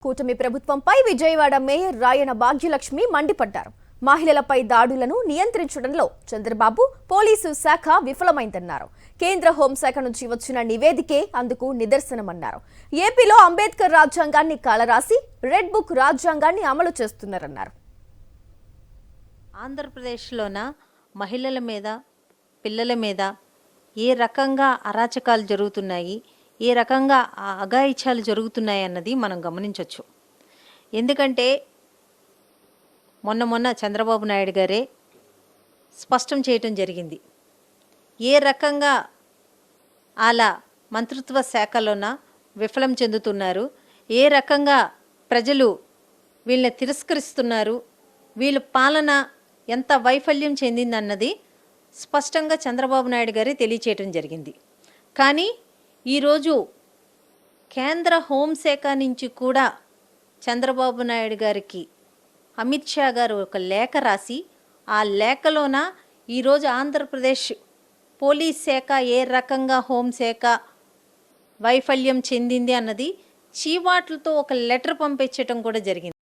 కూటమి ప్రభుత్వంపై విజయవాడ మేయర్ రాయన భాగ్యలక్ష్మి మండిపడ్డారు. మహిళలపై దాడులను నియంత్రించడంలో చంద్రబాబు పోలీసు శాఖ విఫలమైందన్నారు. కేంద్ర హోంశాఖ నుంచి వచ్చిన నివేదికే అందుకు నిదర్శనమన్నారు. ఏపీలో అంబేద్కర్ రాజ్యాంగాన్ని కాలరాసి రెడ్ బుక్ రాజ్యాంగాన్ని అమలు చేస్తున్నారన్నారు. ఆంధ్రప్రదేశ్లోన మహిళల మీద, పిల్లల మీద ఏ రకంగా అరాచకాలు జరుగుతున్నాయి, ఏ రకంగా అఘాయిత్యాలు జరుగుతున్నాయి అన్నది మనం గమనించవచ్చు. ఎందుకంటే మొన్న చంద్రబాబు నాయుడు గారే స్పష్టం చేయటం జరిగింది. ఏ రకంగా అలా మంత్రిత్వ శాఖలోన విఫలం చెందుతున్నారు, ఏ రకంగా ప్రజలు వీళ్ళని తిరస్కరిస్తున్నారు, వీళ్ళ పాలన ఎంత వైఫల్యం చెందిందన్నది స్పష్టంగా చంద్రబాబు నాయుడు గారే తెలియచేయటం జరిగింది. కానీ ఈరోజు కేంద్ర హోంశాఖ నుంచి కూడా చంద్రబాబు నాయుడు గారికి అమిత్ షా గారు ఒక లేఖ రాసి, ఆ లేఖలోన ఈరోజు ఆంధ్రప్రదేశ్ పోలీస్ శాఖ ఏ రకంగా హోంశాఖ వైఫల్యం చెందింది అన్నది చీవాట్లతో ఒక లెటర్ పంపించడం కూడా జరిగింది.